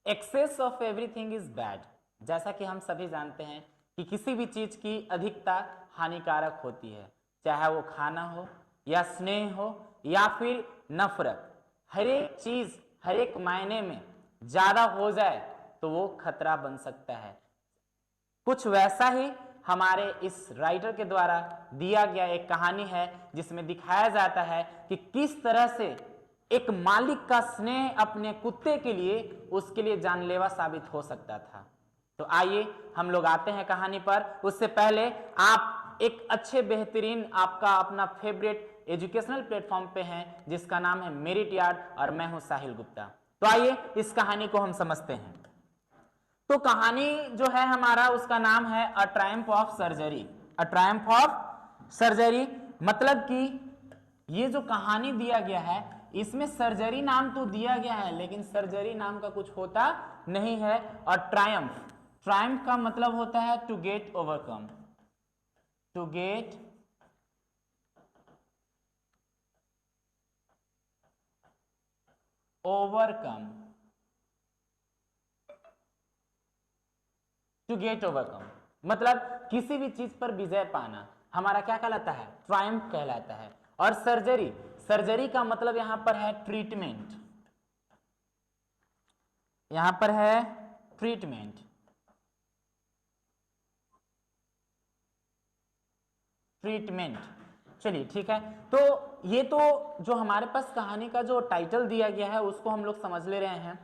Access of everything is bad. जैसा कि हम सभी जानते हैं कि किसी भी चीज की अधिकता हानिकारक होती है, चाहे वो खाना हो या स्नेह हो या फिर नफरत। हर एक चीज हर एक मायने में ज्यादा हो जाए तो वो खतरा बन सकता है। कुछ वैसा ही हमारे इस राइटर के द्वारा दिया गया एक कहानी है जिसमें दिखाया जाता है कि किस तरह से एक मालिक का स्नेह अपने कुत्ते के लिए उसके लिए जानलेवा साबित हो सकता था। तो आइए हम लोग आते हैं कहानी पर। उससे पहले आप एक अच्छे बेहतरीन आपका अपना फेवरेट एजुकेशनल प्लेटफॉर्म पे हैं जिसका नाम है मेरिट यार्ड और मैं हूं साहिल गुप्ता। तो आइए इस कहानी को हम समझते हैं। तो कहानी जो है हमारा उसका नाम है a triumph of surgery. A triumph of surgery मतलब कि ये जो कहानी दिया गया है इसमें सर्जरी नाम तो दिया गया है लेकिन सर्जरी नाम का कुछ होता नहीं है। और ट्रायम्फ, ट्रायम्फ का मतलब होता है to get overcome, to get overcome, to get overcome मतलब किसी भी चीज पर विजय पाना हमारा क्या कहलाता है, ट्रायम्फ कहलाता है। और सर्जरी, सर्जरी का मतलब यहां पर है ट्रीटमेंट, यहां पर है ट्रीटमेंट। ट्रीटमेंट चलिए ठीक है। तो ये तो जो हमारे पास कहानी का जो टाइटल दिया गया है उसको हम लोग समझ ले रहे हैं।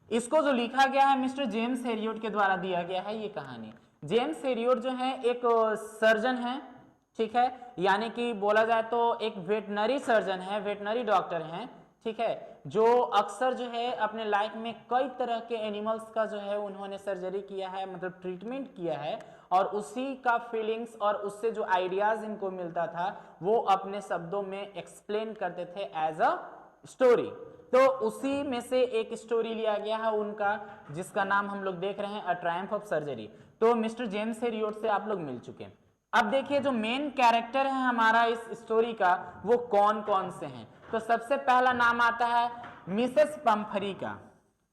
इसको जो लिखा गया है मिस्टर जेम्स हेरियोट के द्वारा दिया गया है ये कहानी। जेम्स हेरियोट जो है एक सर्जन है, ठीक है, यानी कि बोला जाए तो एक वेटनरी सर्जन है, वेटनरी डॉक्टर हैं, ठीक है, जो अक्सर जो है अपने लाइफ में कई तरह के एनिमल्स का जो है उन्होंने सर्जरी किया है, मतलब ट्रीटमेंट किया है। और उसी का फीलिंग्स और उससे जो आइडियाज इनको मिलता था वो अपने शब्दों में एक्सप्लेन करते थे एज अ स्टोरी। तो उसी में से एक स्टोरी लिया गया है उनका जिसका नाम हम लोग देख रहे हैं अ ट्रायम्फ ऑफ सर्जरी। तो मिस्टर जेम्स हेरियोट से आप लोग मिल चुके हैं। अब देखिए जो मेन कैरेक्टर है हमारा इस स्टोरी का वो कौन कौन से हैं। तो सबसे पहला नाम आता है मिसेस पंफरी का।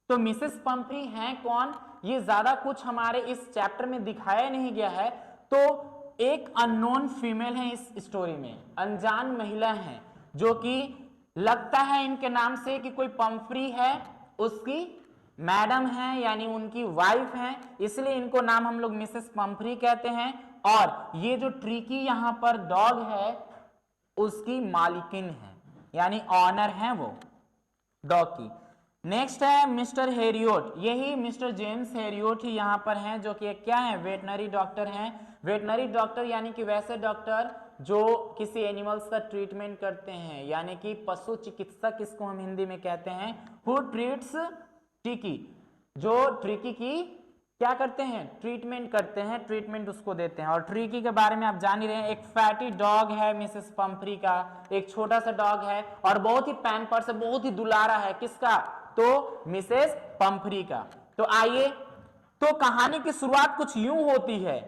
तो मिसेस पंफरी हैं कौन, ये ज्यादा कुछ हमारे इस चैप्टर में दिखाया नहीं गया है। तो एक अननोन फीमेल है इस स्टोरी में, अनजान महिला है जो कि लगता है इनके नाम से कि कोई पंफरी है उसकी मैडम है यानी उनकी वाइफ है, इसलिए इनको नाम हम लोग मिसेस पंफरी कहते हैं। और ये जो ट्रिकी यहां पर डॉग है उसकी मालिकिन है यानी ऑनर है वो डॉग की। नेक्स्ट है मिस्टर हेरियोट, यही मिस्टर जेम्स हेरियोट ही यहां पर हैं जो कि एक क्या है, वेटनरी डॉक्टर हैं। वेटनरी डॉक्टर यानी कि वैसे डॉक्टर जो किसी एनिमल्स का ट्रीटमेंट करते हैं, यानी कि पशु चिकित्सक इसको हम हिंदी में कहते हैं। हु ट्रीट्स ट्रिकी, जो ट्रिकी की क्या करते हैं, ट्रीटमेंट करते हैं, ट्रीटमेंट उसको देते हैं। और ट्रिकी के बारे में आप जान ही रहे हैं, एक फैटी डॉग है मिसेस पंफरी का, एक छोटा सा डॉग है और बहुत ही पैम्पर्स है, बहुत ही दुलारा है, किसका, तो मिसेस पंफरी का। तो आइए, तो कहानी की शुरुआत कुछ यूं होती है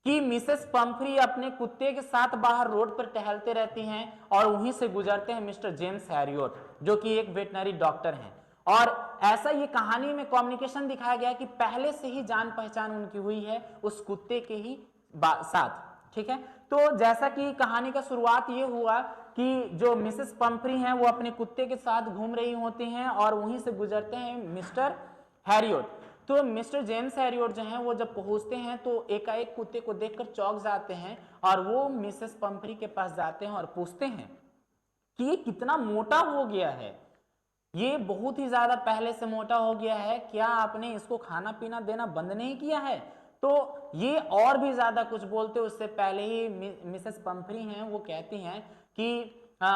कि मिसेस पंफरी अपने कुत्ते के साथ बाहर रोड पर टहलते रहती हैं और वहीं से गुजरते हैं मिस्टर जेम्स हैरियोट जो कि एक वेटनरी डॉक्टर हैं। और ऐसा ये कहानी में कम्युनिकेशन दिखाया गया कि पहले से ही जान पहचान उनकी हुई है उस कुत्ते के ही साथ, ठीक है। तो जैसा कि कहानी का शुरुआत ये हुआ कि जो मिसेस पंफरी हैं वो अपने कुत्ते के साथ घूम रही होती हैं और वहीं से गुजरते हैं मिस्टर हैरियोट। तो मिस्टर जेम्स हैरियोट जो हैं वो जब पहुंचते हैं तो एकाएक कुत्ते को देखकर चौंक जाते हैं और वो मिसेस पंफरी के पास जाते हैं और पूछते हैं कि ये कितना मोटा हो गया है, ये बहुत ही ज्यादा पहले से मोटा हो गया है, क्या आपने इसको खाना पीना देना बंद नहीं किया है। तो ये और भी ज्यादा कुछ बोलते उससे पहले ही मिसेस पंफरी हैं वो कहती हैं कि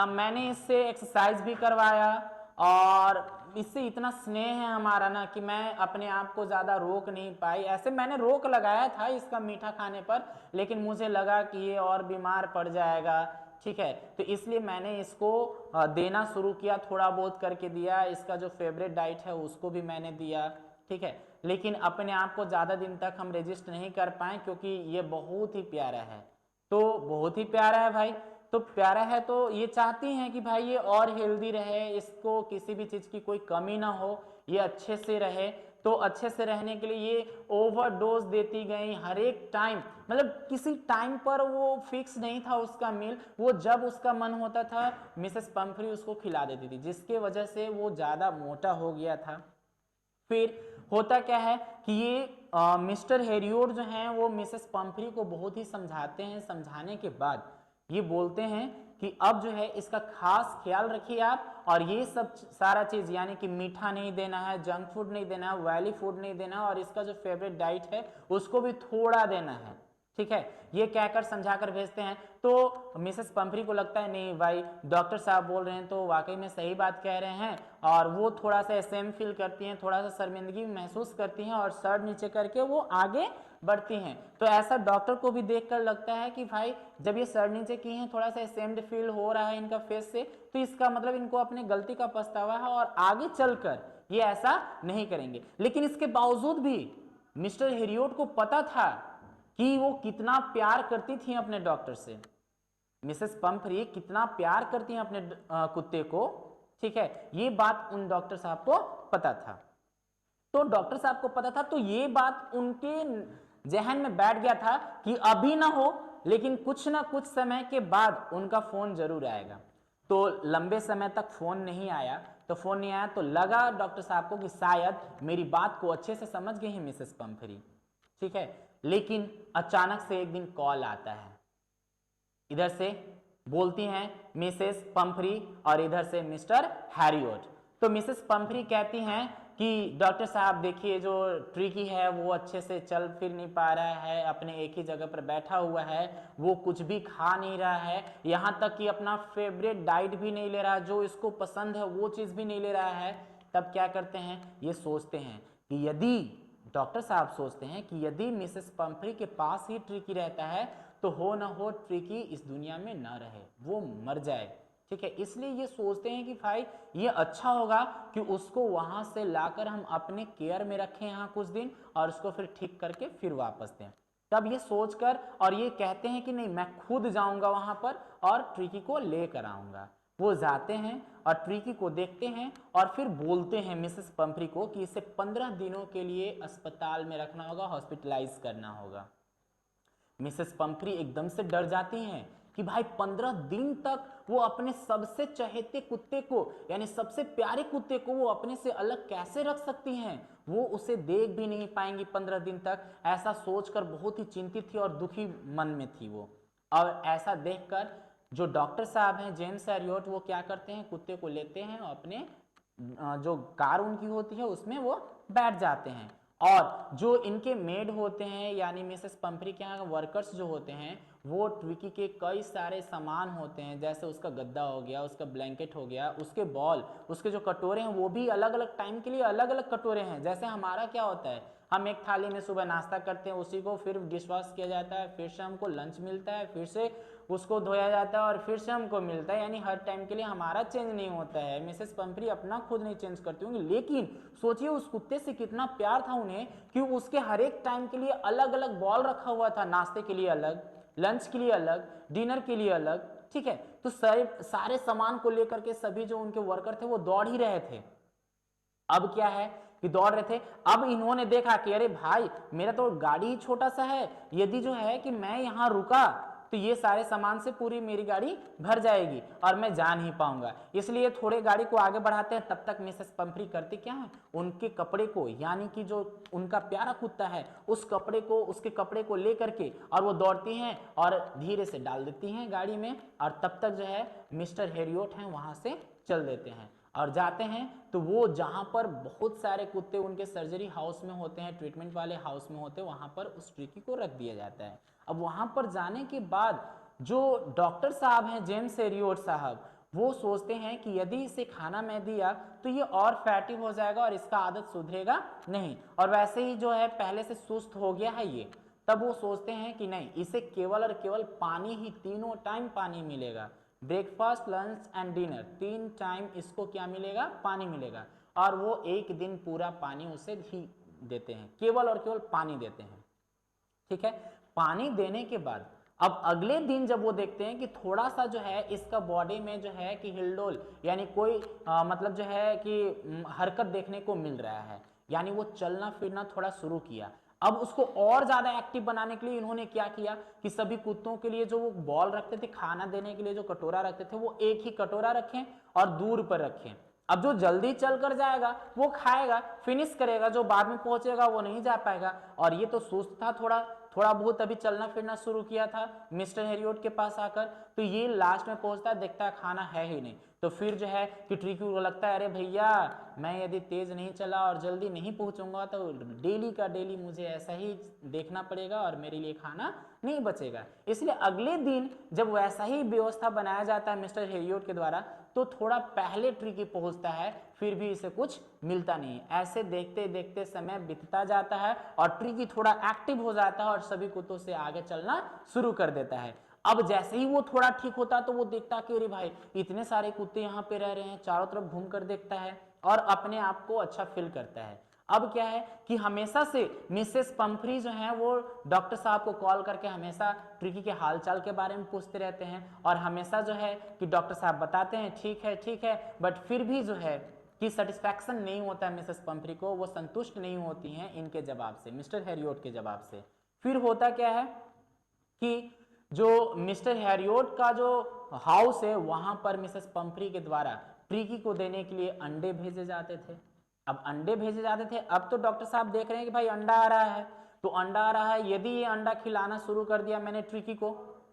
मैंने इससे एक्सरसाइज भी करवाया और इससे इतना स्नेह है हमारा ना कि मैं अपने आप को ज्यादा रोक नहीं पाई। ऐसे मैंने रोक लगाया था इसका मीठा खाने पर लेकिन मुझे लगा कि ये और बीमार पड़ जाएगा, ठीक है, तो इसलिए मैंने इसको देना शुरू किया, थोड़ा बहुत करके दिया, इसका जो फेवरेट डाइट है उसको भी मैंने दिया, ठीक है, लेकिन अपने आप को ज़्यादा दिन तक हम रेजिस्ट नहीं कर पाए क्योंकि ये बहुत ही प्यारा है। तो बहुत ही प्यारा है भाई, तो प्यारा है तो ये चाहती हैं कि भाई ये और हेल्दी रहे, इसको किसी भी चीज़ की कोई कमी ना हो, ये अच्छे से रहे। तो अच्छे से रहने के लिए ये ओवरडोज देती गई हर एक टाइम, मतलब किसी टाइम पर वो फिक्स नहीं था उसका मील, वो जब उसका मन होता था मिसेस पंफ्री उसको खिला देती थी, जिसके वजह से वो ज़्यादा मोटा हो गया था। फिर होता क्या है कि ये मिस्टर हेरियोट जो हैं वो मिसेस पंफ्री को बहुत ही समझाते हैं, समझाने के बाद ये बोलते हैं कि अब जो है इसका खास ख्याल रखिए आप, और ये सब सारा चीज यानी कि मीठा नहीं देना है, जंक फूड नहीं देना है, ऑयली फूड नहीं देना है, और इसका जो फेवरेट डाइट है उसको भी थोड़ा देना है, ठीक है, ये कहकर समझाकर भेजते हैं। तो मिसेस पंफ्री को लगता है नहीं भाई डॉक्टर साहब बोल रहे हैं तो वाकई में सही बात कह रहे हैं, और वो थोड़ा सा एसेम फील करती हैं, थोड़ा सा शर्मिंदगी महसूस करती हैं और सर नीचे करके वो आगे बढ़ती हैं। तो ऐसा डॉक्टर को भी देखकर लगता है कि भाई जब ये सर नीचे की हैं, थोड़ा सा एसेम्ड फील हो रहा है इनका फेस से, तो इसका मतलब इनको अपने गलती का पछतावा है और आगे चलकर ये ऐसा नहीं करेंगे। लेकिन इसके बावजूद भी मिस्टर हेरियोट को पता था कि वो कितना प्यार करती थी अपने डॉक्टर से, मिसेस पंफ्री कितना प्यार करती हैं अपने कुत्ते को, ठीक है, ये बात उन डॉक्टर साहब को पता था। तो डॉक्टर साहब को पता था, तो ये बात उनके जहन में बैठ गया था कि अभी ना हो लेकिन कुछ ना कुछ समय के बाद उनका फोन जरूर आएगा। तो लंबे समय तक फोन नहीं आया, तो लगा डॉक्टर साहब को कि शायद मेरी बात को अच्छे से समझ गई है मिसेस पंफ्री, ठीक है। लेकिन अचानक से एक दिन कॉल आता है, इधर से बोलती हैं मिसेस पंफ्री और इधर से मिस्टर हैरियोट। तो मिसेस पंफ्री कहती हैं कि डॉक्टर साहब देखिए जो ट्रिकी है वो अच्छे से चल फिर नहीं पा रहा है, अपने एक ही जगह पर बैठा हुआ है, वो कुछ भी खा नहीं रहा है, यहाँ तक कि अपना फेवरेट डाइट भी नहीं ले रहा, जो इसको पसंद है वो चीज़ भी नहीं ले रहा है। तब क्या करते हैं, ये सोचते हैं कि यदि डॉक्टर साहब सोचते हैं कि यदि मिसेस पंफ्री के पास ही ट्रिकी रहता है तो हो ना हो ट्रिकी इस दुनिया में ना रहे, वो मर जाए, ठीक है। इसलिए ये सोचते हैं कि भाई ये अच्छा होगा कि उसको वहां से लाकर हम अपने केयर में रखें यहाँ कुछ दिन और उसको फिर ठीक करके फिर वापस दें। तब ये सोचकर और ये कहते हैं कि नहीं मैं खुद जाऊंगा वहां पर और ट्रिकी को लेकर आऊंगा। वो जाते हैं और ट्रिकी को देखते हैं और फिर बोलते हैं मिसेस पंफ्री को कि इसे 15 दिनों के लिए अस्पताल में रखना होगा, हॉस्पिटलाइज करना होगा। मिसेस पंफ्री एकदम से डर जाती हैं कि भाई 15 दिन तक वो अपने सबसे चहेते कुत्ते को यानी सबसे प्यारे कुत्ते को वो अपने से अलग कैसे रख सकती हैं, वो उसे देख भी नहीं पाएंगी 15 दिन तक। ऐसा सोचकर बहुत ही चिंतित थी और दुखी मन में थी वो। और ऐसा देखकर जो डॉक्टर साहब हैं जेम्स हैरियोट, वो क्या करते हैं कुत्ते को लेते हैं और अपने जो कार उनकी होती है उसमें वो बैठ जाते हैं। और जो इनके मेड होते हैं यानी मिसेस पंफ्री के यहाँ वर्कर्स जो होते हैं वो ट्विकी के कई सारे सामान होते हैं, जैसे उसका गद्दा हो गया, उसका ब्लैंकेट हो गया, उसके बॉल, उसके जो कटोरे हैं वो भी अलग अलग टाइम के लिए अलग अलग कटोरे हैं। जैसे हमारा क्या होता है, हम एक थाली में सुबह नाश्ता करते हैं, उसी को फिर डिश वॉश किया जाता है, फिर से हमको लंच मिलता है, फिर से उसको धोया जाता है और फिर से हमको मिलता है, यानी हर टाइम के लिए हमारा चेंज नहीं होता है। मिसेस पंफ्री अपना खुद नहीं चेंज करती होंगी, लेकिन सोचिए उस कुत्ते से कितना प्यार था उन्हें कि उसके हर एक टाइम के लिए अलग अलग बॉल रखा हुआ था, नाश्ते के लिए अलग, लंच के लिए अलग, डिनर के लिए अलग, ठीक है। तो सारे सामान को लेकर के सभी जो उनके वर्कर थे वो दौड़ ही रहे थे। अब क्या है कि दौड़ रहे थे, अब इन्होंने देखा कि अरे भाई मेरा तो गाड़ी ही छोटा सा है, यदि जो है कि मैं यहाँ रुका तो ये सारे सामान से पूरी मेरी गाड़ी भर जाएगी और मैं जा नहीं पाऊंगा, इसलिए थोड़े गाड़ी को आगे बढ़ाते हैं। तब तक मिसेस पंफ्री करती क्या है, उनके कपड़े को यानी कि जो उनका प्यारा कुत्ता है उसके कपड़े को लेकर के और वो दौड़ती हैं और धीरे से डाल देती हैं गाड़ी में, और तब तक जो है मिस्टर हैरियोट हैं वहां से चल देते हैं और जाते हैं। तो वो जहां पर बहुत सारे कुत्ते उनके सर्जरी हाउस में होते हैं, ट्रीटमेंट वाले हाउस में होते हैं, वहां पर उस ट्रिकी को रख दिया जाता है। अब वहां पर जाने के बाद जो डॉक्टर साहब हैं जेम्स हैरियोट साहब, वो सोचते हैं कि यदि इसे खाना मैं दिया तो ये और फैटी हो जाएगा और इसका आदत सुधरेगा नहीं, और वैसे ही जो है पहले से सुस्त हो गया है ये। तब वो सोचते हैं कि नहीं, इसे केवल और केवल पानी ही, तीनों टाइम पानी मिलेगा, breakfast lunch and dinner, 3 time इसको क्या मिलेगा, पानी मिलेगा। और वो एक दिन पूरा पानी उसे ही देते हैं, केवल और केवल पानी देते हैं, ठीक है। पानी देने के बाद अब अगले दिन जब वो देखते हैं कि थोड़ा सा जो है इसका बॉडी में जो है कि हिलडोल यानी कोई मतलब जो है कि हरकत देखने को मिल रहा है, यानी वो चलना फिरना थोड़ा शुरू किया। अब उसको और ज्यादा एक्टिव बनाने के लिए इन्होंने क्या किया कि सभी कुत्तों के लिए जो वो बॉल रखते थे, खाना देने के लिए जो कटोरा रखते थे, वो एक ही कटोरा रखें और दूर पर रखें। अब जो जल्दी चल कर जाएगा वो खाएगा, फिनिश करेगा, जो बाद में पहुंचेगा वो नहीं जा पाएगा। और ये तो सुस्त था, थोड़ा थोड़ा बहुत अभी चलना फिरना शुरू किया था मिस्टर हैरियट के पास आकर, तो ये लास्ट में पहुंचता है, देखता है खाना है ही नहीं। तो फिर जो है कि ट्रिकी को लगता है अरे भैया मैं यदि तेज नहीं चला और जल्दी नहीं पहुंचूंगा तो डेली का डेली मुझे ऐसा ही देखना पड़ेगा और मेरे लिए खाना नहीं बचेगा। इसलिए अगले दिन जब वैसा ही व्यवस्था बनाया जाता है मिस्टर हैरियट के द्वारा, तो थोड़ा पहले ट्रिकी पहुंचता है, फिर भी इसे कुछ मिलता नहीं। ऐसे देखते देखते समय बीतता जाता है और ट्रिकी थोड़ा एक्टिव हो जाता है और सभी कुत्तों से आगे चलना शुरू कर देता है। अब जैसे ही वो थोड़ा ठीक होता तो वो देखता कि अरे भाई इतने सारे कुत्ते यहाँ पे रह रहे हैं, चारों तरफ घूम कर देखता है और अपने आप को अच्छा फील करता है। अब क्या है कि हमेशा से मिसेस पंफ्री जो है वो डॉक्टर साहब को कॉल करके हमेशा ट्रिकी के हालचाल के बारे में पूछते रहते हैं और हमेशा जो है कि डॉक्टर साहब बताते हैं ठीक है, बट फिर भी जो है कि सेटिस्फैक्शन नहीं होता है मिसेस पंफ्री को, वो संतुष्ट नहीं होती हैं इनके जवाब से, मिस्टर हैरियट के जवाब से। फिर होता क्या है कि जो मिस्टर हैरियट का जो हाउस है वहां पर मिसेस पंफ्री के द्वारा ट्रिकी को देने के लिए अंडे भेजे जाते थे। अब अंडे भेजे जाते थे, अब तो डॉक्टर साहब देख रहे हैं कि भाई अंडा आ रहा है, तो अंडा आ रहा है, यदि ये अंडा खिलाना शुरू कर दिया मैंने ट्रिकी को,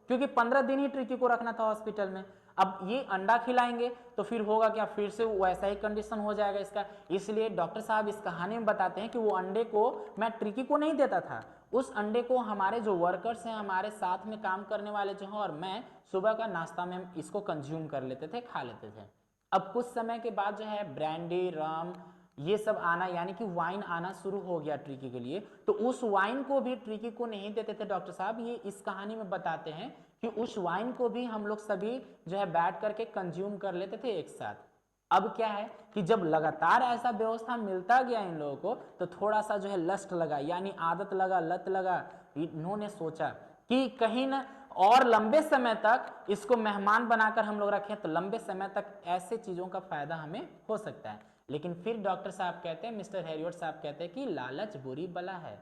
क्योंकि 15 दिन ही ट्रिकी को रखना था हॉस्पिटल में, अब ये अंडा खिलाएंगे तो फिर होगा क्या, फिर से वैसा ही कंडीशन हो जाएगा इसका। इसलिए डॉक्टर साहब इस कहानी में बताते हैं कि वो अंडे को मैं ट्रिकी को नहीं देता था, उस अंडे को हमारे जो वर्कर्स हैं, हमारे साथ में काम करने वाले जो हैं, और मैं सुबह का नाश्ता में इसको कंज्यूम कर लेते थे, खा लेते थे। अब कुछ समय के बाद जो है ब्रांडी, रम, ये सब आना, यानी कि वाइन आना शुरू हो गया ट्रिकी के लिए, तो उस वाइन को भी ट्रिकी को नहीं देते थे डॉक्टर साहब। ये इस कहानी में बताते हैं कि उस वाइन को भी हम लोग सभी जो है बैठ करके कंज्यूम कर लेते थे एक साथ। अब क्या है कि जब लगातार ऐसा व्यवस्था मिलता गया इन लोगों को, तो थोड़ा सा जो है लस्ट लगा, यानी आदत लगा, लत लगा। इन्होंने सोचा कि कहीं न और लंबे समय तक इसको मेहमान बनाकर हम लोग रखें तो लंबे समय तक ऐसे चीजों का फायदा हमें हो सकता है। लेकिन फिर डॉक्टर साहब कहते हैं, मिस्टर हैरियट साहब कहते हैं कि लालच बुरी बला है,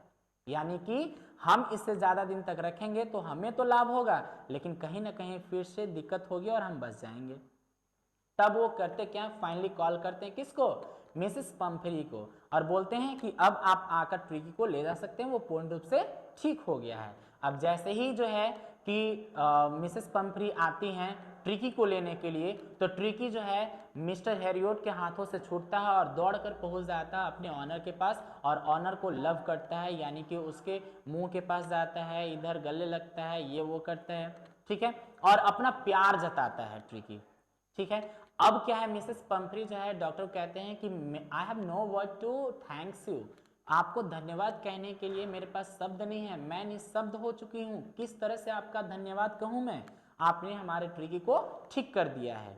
यानी कि हम इससे ज्यादा दिन तक रखेंगे तो हमें तो लाभ होगा, लेकिन कहीं ना कहीं फिर से दिक्कत होगी और हम बच जाएंगे। तब वो करते क्या, फाइनली कॉल करते हैं किसको, मिसेस पंफ्री को, और बोलते हैं कि अब आप आकर ट्रिकी को ले जा सकते हैं, वो पूर्ण रूप से ठीक हो गया है। अब जैसे ही जो है कि मिसेस पंफ्री आती हैं ट्रिकी को लेने के लिए, तो ट्रिकी जो है मिस्टर हैरियट के हाथों से छूटता है और दौड़कर पहुंच जाता है अपने ऑनर के पास, और ऑनर को लव करता है, यानी कि उसके मुंह के पास जाता है, इधर गले लगता है, ये वो करता है, ठीक है, और अपना प्यार जताता है ट्रिकी, ठीक है। अब क्या है, मिसेस पंफ्री जो है डॉक्टर कहते हैं कि I have no word to thanks you, आपको धन्यवाद कहने के लिए मेरे पास शब्द नहीं है, मैं निशब्द हो चुकी हूँ, किस तरह से आपका धन्यवाद कहूँ मैं, आपने हमारे ट्रिकी को ठीक कर दिया है,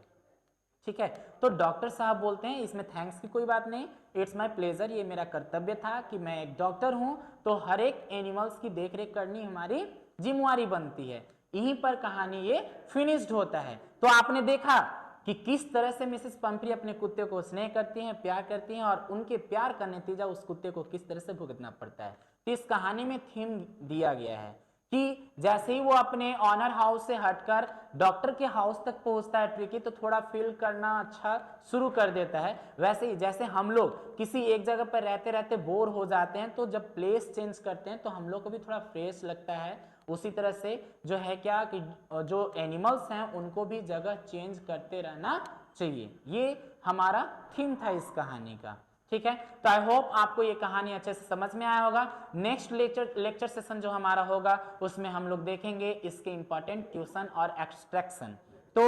ठीक है। तो डॉक्टर साहब बोलते हैं इसमें थैंक्स की कोई बात नहीं, इट्स माय प्लेजर, ये मेरा कर्तव्य था कि मैं एक डॉक्टर हूं तो हर एक एनिमल्स की देखरेख करनी हमारी जिम्मेवारी बनती है। यहीं पर कहानी ये फिनिश्ड होता है। तो आपने देखा कि किस तरह से मिसेस पंफ्री अपने कुत्ते को स्नेह करती हैं, प्यार करती हैं, और उनके प्यार का नतीजा उस कुत्ते को किस तरह से भुगतना पड़ता है। तो इस कहानी में थीम दिया गया है कि जैसे ही वो अपने ऑनर हाउस से हटकर डॉक्टर के हाउस तक पहुंचता है ट्रिकी, तो थोड़ा फील करना अच्छा शुरू कर देता है। वैसे ही जैसे हम लोग किसी एक जगह पर रहते रहते बोर हो जाते हैं, तो जब प्लेस चेंज करते हैं तो हम लोग को भी थोड़ा फ्रेश लगता है, उसी तरह से जो है क्या कि जो एनिमल्स हैं उनको भी जगह चेंज करते रहना चाहिए। ये हमारा थीम था इस कहानी का, ठीक है। तो आई होप आपको ये कहानी अच्छे से समझ में आया होगा। नेक्स्ट लेक्चर सेशन जो हमारा होगा उसमें हम लोग देखेंगे इसके इंपॉर्टेंट ट्यूशन और एक्सट्रैक्शन। तो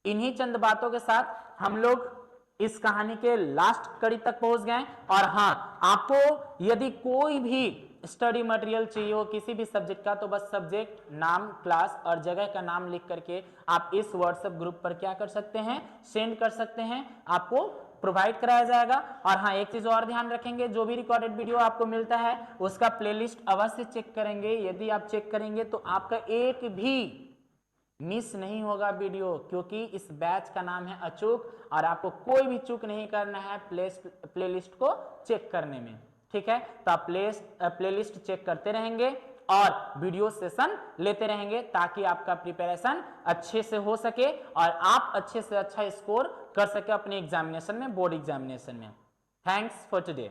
इन्हीं चंद बातों के साथ हम लोग इस कहानी के लास्ट कड़ी तक पहुंच गए। और हाँ, आपको यदि कोई भी स्टडी मटेरियल चाहिए हो किसी भी सब्जेक्ट का, तो बस सब्जेक्ट, नाम, क्लास और जगह का नाम लिख करके आप इस व्हाट्सएप ग्रुप पर क्या कर सकते हैं, सेंड कर सकते हैं, आपको प्रोवाइड कराया जाएगा। और हाँ, एक चीज और ध्यान रखेंगे, जो भी रिकॉर्डेड वीडियो आपको मिलता है उसका प्लेलिस्ट अवश्य चेक करेंगे। यदि आप चेक करेंगे तो आपका एक भी मिस नहीं होगा वीडियो, क्योंकि इस बैच का नाम है अचूक और आपको कोई भी चूक नहीं करना है प्लेलिस्ट को चेक करने में। ठीक है, तो आप प्लेलिस्ट चेक करते रहेंगे और वीडियो सेशन लेते रहेंगे ताकि आपका प्रिपरेशन अच्छे से हो सके और आप अच्छे से अच्छा स्कोर कर सके अपने एग्जामिनेशन में, बोर्ड एग्जामिनेशन में। Thanks for today.